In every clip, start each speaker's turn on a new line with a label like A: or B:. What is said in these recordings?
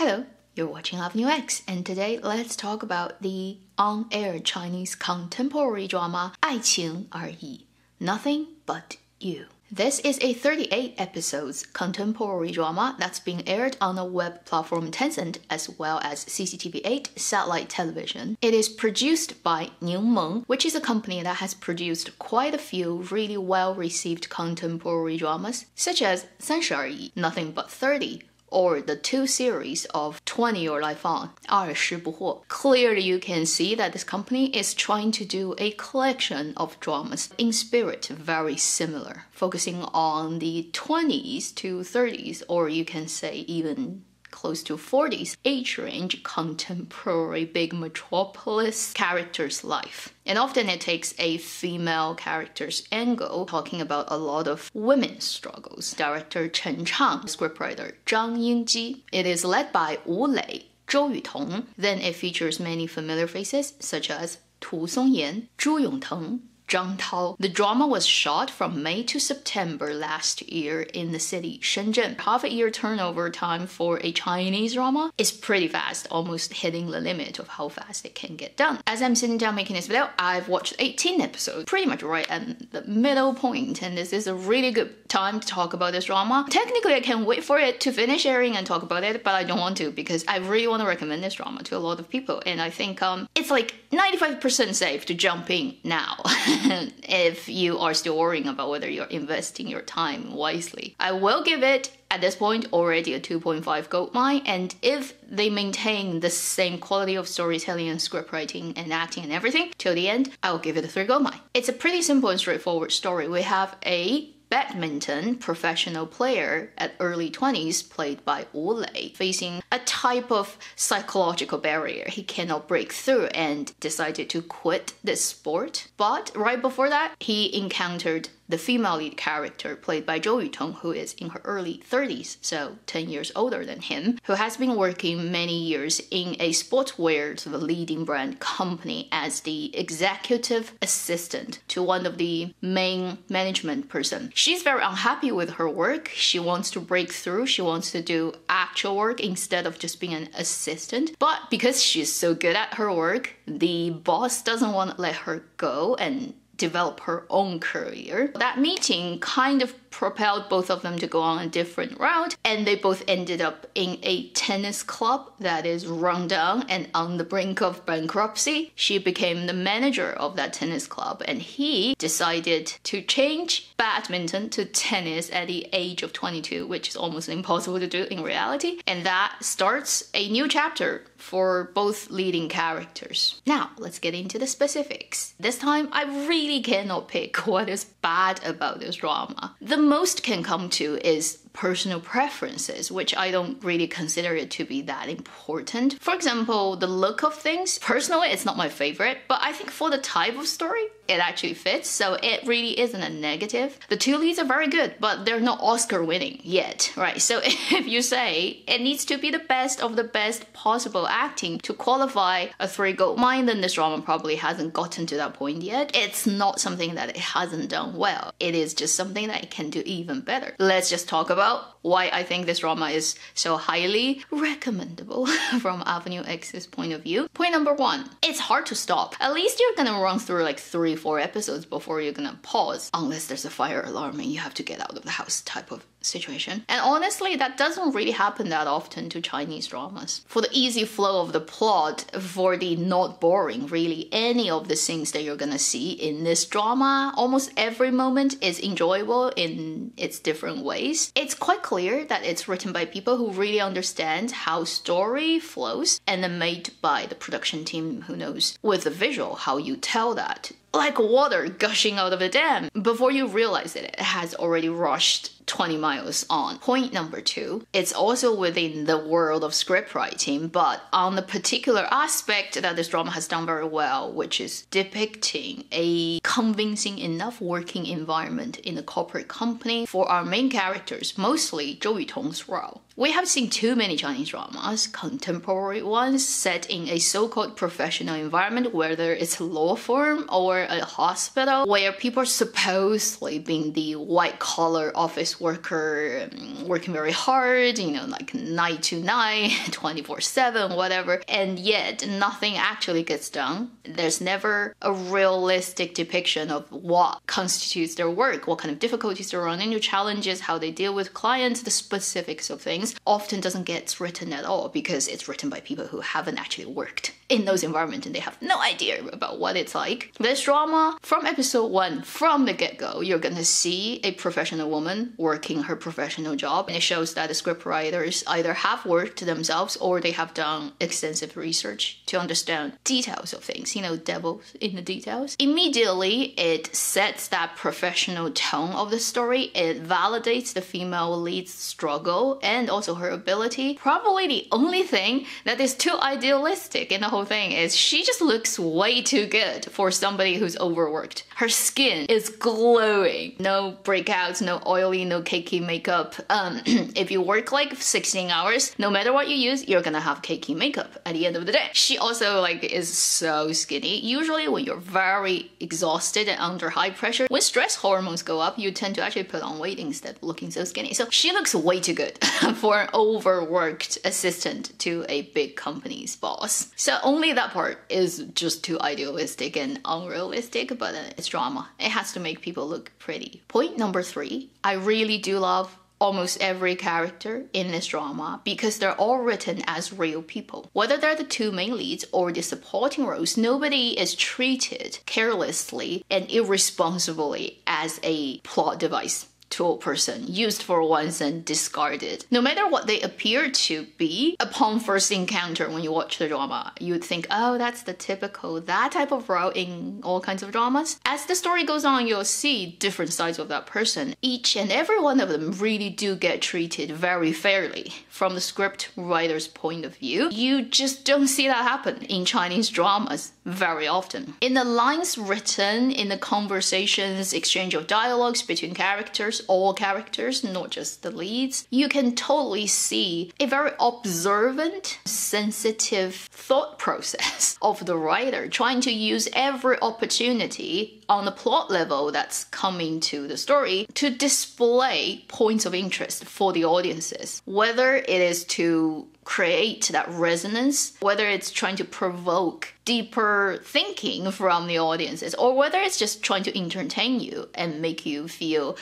A: Hello, you're watching Avenue X, and today let's talk about the on-air Chinese contemporary drama 爱情而已, Nothing But You. This is a 38 episodes contemporary drama that's being aired on the web platform Tencent as well as CCTV8 satellite television. It is produced by Nian, which is a company that has produced quite a few really well-received contemporary dramas, such as 30而已, Nothing But 30, or the two series of 20 Your Life On, 20不惑. Clearly you can see that this company is trying to do a collection of dramas in spirit very similar, focusing on the 20s to 30s, or you can say even close to 40s age range contemporary big metropolis character's life. And often it takes a female character's angle, talking about a lot of women's struggles. Director Chen Chang, scriptwriter Zhang Yingji. It is led by Wu Lei, Zhou Yutong. Then it features many familiar faces such as Tu Songyan, Zhu Yongteng, Zhang Tao. The drama was shot from May to September last year in the city Shenzhen. Half a year turnover time for a Chinese drama is pretty fast, almost hitting the limit of how fast it can get done. As I'm sitting down making this video, I've watched 18 episodes, pretty much right at the middle point, and this is a really good time to talk about this drama. Technically, I can wait for it to finish airing and talk about it, but I don't want to because I really want to recommend this drama to a lot of people, and I think it's like 95% safe to jump in now. If you are still worrying about whether you're investing your time wisely. I will give it, at this point, already a 2.5 gold mine, and if they maintain the same quality of storytelling and scriptwriting and acting and everything till the end, I will give it a 3 gold mine. It's a pretty simple and straightforward story. We have a badminton professional player at early 20s, played by Wu Lei, facing a type of psychological barrier he cannot break through and decided to quit this sport. But right before that, he encountered the female lead character played by Zhou Yutong, who is in her early 30s, so 10 years older than him, who has been working many years in a sportswear sort of leading brand company as the executive assistant to one of the main management person. She's very unhappy with her work. She wants to break through. She wants to do actual work instead of just being an assistant. But because she's so good at her work, the boss doesn't want to let her go and develop her own career. That meeting kind of propelled both of them to go on a different route, and they both ended up in a tennis club that is run down and on the brink of bankruptcy. She became the manager of that tennis club, and he decided to change badminton to tennis at the age of 22, which is almost impossible to do in reality. And that starts a new chapter for both leading characters. Now, let's get into the specifics. This time, I really cannot pick what is bad about this drama. The most can come to is personal preferences, which I don't really consider it to be that important. For example, the look of things. Personally, it's not my favorite, but I think for the type of story, it actually fits, so it really isn't a negative. The two leads are very good, but they're not Oscar winning yet, right? So if you say it needs to be the best of the best possible acting to qualify a 3 gold mine, then this drama probably hasn't gotten to that point yet. It's not something that it hasn't done well. It is just something that it can do even better. Let's just talk about why I think this drama is so highly recommendable from Avenue X's point of view. Point number 1, it's hard to stop. At least you're gonna run through like 3-4 episodes before you're gonna pause, unless there's a fire alarm and you have to get out of the house type of situation. And honestly, that doesn't really happen that often to Chinese dramas. For the easy flow of the plot, for the not boring, really, any of the scenes that you're gonna see in this drama, almost every moment is enjoyable in its different ways. It's quite clear that it's written by people who really understand how story flows, and then made by the production team who knows with the visual how you tell that. Like water gushing out of a dam. Before you realize it, it has already rushed 20 miles on. Point number 2, it's also within the world of script writing, but on the particular aspect that this drama has done very well, which is depicting a convincing enough working environment in a corporate company for our main characters, mostly Zhou Yutong's role. We have seen too many Chinese dramas, contemporary ones, set in a so-called professional environment, whether it's a law firm or a hospital, where people are supposedly being the white-collar office worker, working very hard, like 9 to 9, 24/7, whatever, and yet nothing actually gets done. There's never a realistic depiction of what constitutes their work, what kind of difficulties they run into, challenges, how they deal with clients, the specifics of things often doesn't get written at all because it's written by people who haven't actually worked in those environments and they have no idea about what it's like. This drama, from episode 1, from the get-go, you're gonna see a professional woman working her professional job, and it shows that the scriptwriters either have worked themselves or they have done extensive research to understand details of things, devils in the details. Immediately, it sets that professional tone of the story. It validates the female lead's struggle and also her ability. Probably the only thing that is too idealistic in the whole thing is she just looks way too good for somebody who's overworked. Her skin is glowing. No breakouts, no oily, no cakey makeup. If you work like 16 hours, no matter what you use, you're gonna have cakey makeup at the end of the day. She also is so skinny. Usually when you're very exhausted and under high pressure, when stress hormones go up, you tend to actually put on weight instead of looking so skinny. So she looks way too good for an overworked assistant to a big company's boss. So only that part is just too idealistic and unrealistic, but it's drama. It has to make people look pretty. Point number 3, I really do love almost every character in this drama because they're all written as real people. Whether they're the 2 main leads or the supporting roles, nobody is treated carelessly and irresponsibly as a plot device. Tool person used for once and discarded. No matter what they appear to be, upon first encounter when you watch the drama, you'd think, oh, that's the typical, that type of role in all kinds of dramas. As the story goes on, you'll see different sides of that person. Each and every one of them really do get treated very fairly. From the script writer's point of view, you just don't see that happen in Chinese dramas very often. In the lines written, in the conversations, exchange of dialogues between characters, all characters, not just the leads, you can totally see a very observant, sensitive thought process of the writer trying to use every opportunity on the plot level that's coming to the story to display points of interest for the audiences. Whether it is to create that resonance, whether it's trying to provoke deeper thinking from the audiences, or whether it's just trying to entertain you and make you feel,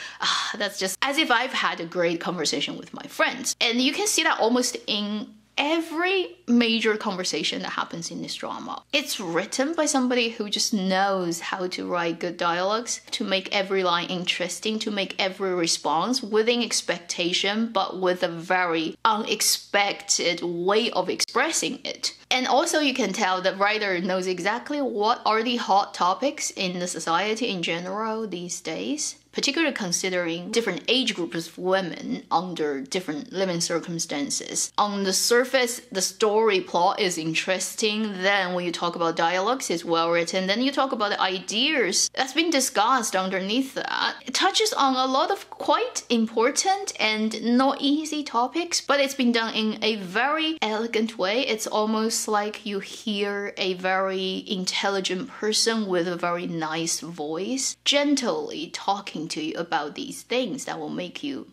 A: that's just as if I've had a great conversation with my friends. And you can see that almost in every major conversation that happens in this drama. It's written by somebody who just knows how to write good dialogues, to make every line interesting, to make every response within expectation, but with a very unexpected way of expressing it. And also you can tell the writer knows exactly what are the hot topics in the society in general these days, particularly considering different age groups of women under different living circumstances. On the surface, the story plot is interesting. Then when you talk about dialogues, it's well written. Then you talk about the ideas that's been discussed underneath that. It touches on a lot of quite important and not easy topics, but it's been done in a very elegant way. It's almost like you hear a very intelligent person with a very nice voice gently talking to you about these things that will make you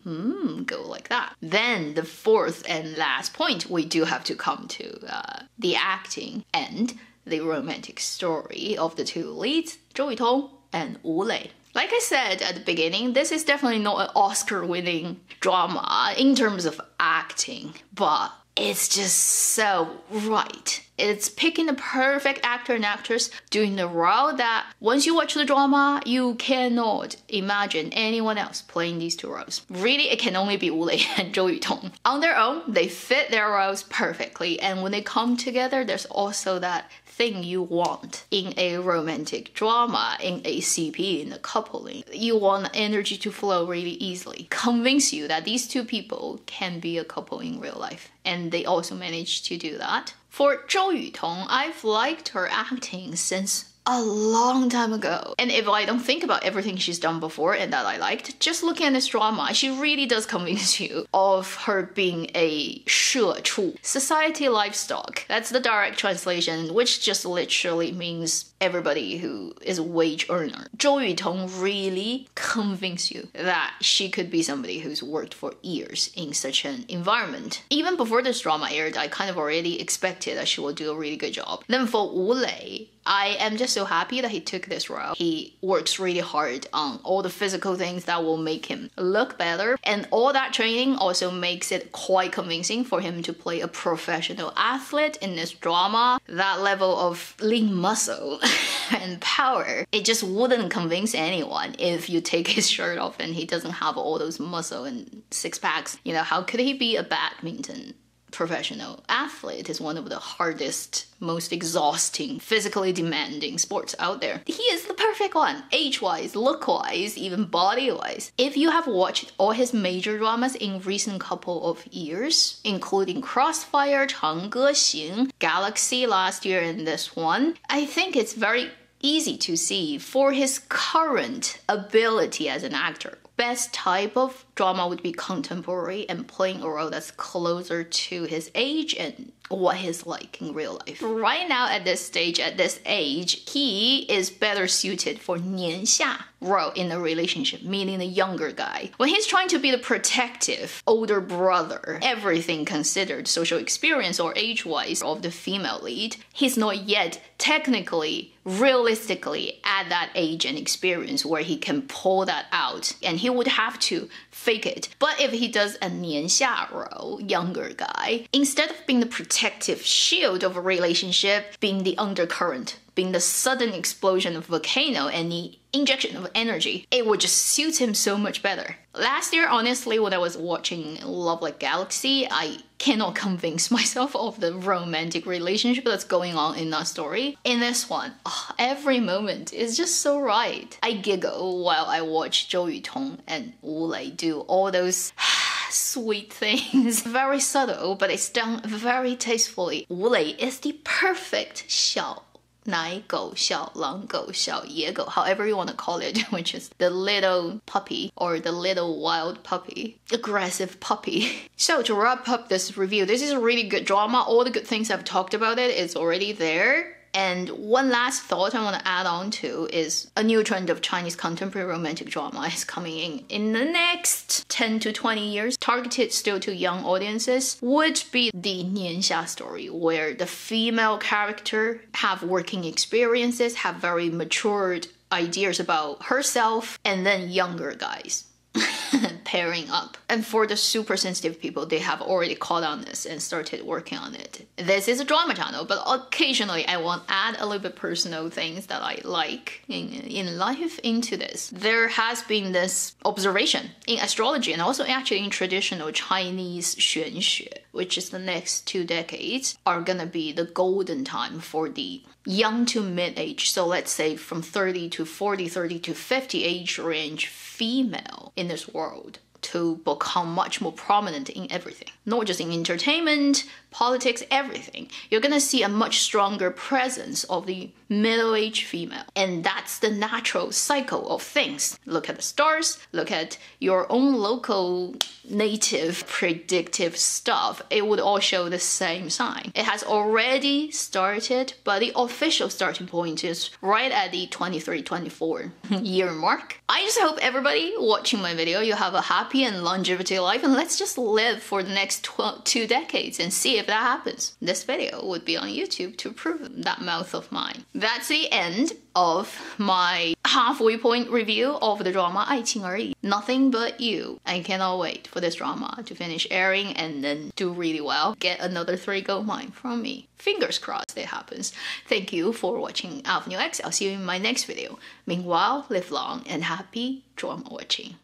A: go like that. Then the 4th and last point, we do have to come to the acting and the romantic story of the 2 leads, Zhou Yutong and Wu Lei. Like I said at the beginning, this is definitely not an Oscar-winning drama in terms of acting, but it's just so right. It's picking the perfect actor and actress doing the role that once you watch the drama, you cannot imagine anyone else playing these 2 roles. Really, it can only be Wu Lei and Zhou Yutong. On their own, they fit their roles perfectly, and when they come together, there's also that thing you want in a romantic drama, in a CP, in a coupling. You want energy to flow really easily. Convince you that these 2 people can be a couple in real life. And they also managed to do that. For Zhou Yutong, I've liked her acting since a long time ago. And if I don't think about everything she's done before and that I liked, just looking at this drama, she really does convince you of her being a 社畜, society livestock. That's the direct translation, which just literally means everybody who is a wage earner. Zhou Yutong really convinced you that she could be somebody who's worked for years in such an environment. Even before this drama aired, I kind of already expected that she will do a really good job. Then for Wu Lei, I am just so happy that he took this role. He works really hard on all the physical things that will make him look better, and all that training also makes it quite convincing for him to play a professional athlete in this drama. That level of lean muscle and power, it just wouldn't convince anyone if you take his shirt off and he doesn't have all those muscle and six packs. You know, how could he be a badminton professional athlete? Is one of the hardest, most exhausting, physically demanding sports out there. He is the perfect one, age-wise, look-wise, even body-wise. If you have watched all his major dramas in recent couple of years, including Crossfire, 长歌行, Galaxy last year, and this one, I think it's very easy to see for his current ability as an actor. Best type of drama would be contemporary and playing a role that's closer to his age and what he's like in real life. Right now at this stage, at this age, he is better suited for Nian role in a relationship, meaning the younger guy. When he's trying to be the protective older brother, everything considered, social experience or age-wise, of the female lead, he's not yet technically, realistically at that age and experience where he can pull that out, and he would have to fake it. But if he does a 年下 role, younger guy, instead of being the protective shield of a relationship, being the undercurrent, being the sudden explosion of volcano and the injection of energy, it would just suit him so much better. Last year, honestly, when I was watching Love Like Galaxy, I cannot convince myself of the romantic relationship that's going on in that story. In this one, every moment is just so right. I giggle while I watch Zhou Yutong and Wu Lei do all those sweet things. Very subtle, but it's done very tastefully. Wu Lei is the perfect 小奶狗, 小狼狗, 小野狗, however you want to call it, which is the little puppy or the little wild puppy, aggressive puppy. So to wrap up this review, this is a really good drama. All the good things I've talked about it is already there. And one last thought I want to add on to is a new trend of Chinese contemporary romantic drama is coming in the next 10 to 20 years, targeted still to young audiences, would be the 年下 story, where the female character have working experiences, have very matured ideas about herself, and then younger guys pairing up. And for the super sensitive people, they have already caught on this and started working on it. This is a drama channel, but occasionally I want to add a little bit personal things that I like in life into this. There has been this observation in astrology and also actually in traditional Chinese 玄学, which is the next 2 decades, are gonna be the golden time for the young to mid-age. So let's say from 30 to 40, 30 to 50 age range female in this world to become much more prominent in everything. Not just in entertainment, politics, everything. You're gonna see a much stronger presence of the middle-aged female. And that's the natural cycle of things. Look at the stars, look at your own local native predictive stuff. It would all show the same sign. It has already started, but the official starting point is right at the 23-24 year mark. I just hope everybody watching my video, you have a happy and longevity life, and let's just live for the next 2 decades and see if that happens. This video would be on YouTube to prove that mouth of mine. That's the end of my halfway point review of the drama 爱情而已, Nothing But You. I cannot wait for this drama to finish airing and then do really well. Get another 3 gold mine from me. Fingers crossed it happens. Thank you for watching Avenue X. I'll see you in my next video. Meanwhile, live long and happy drama watching.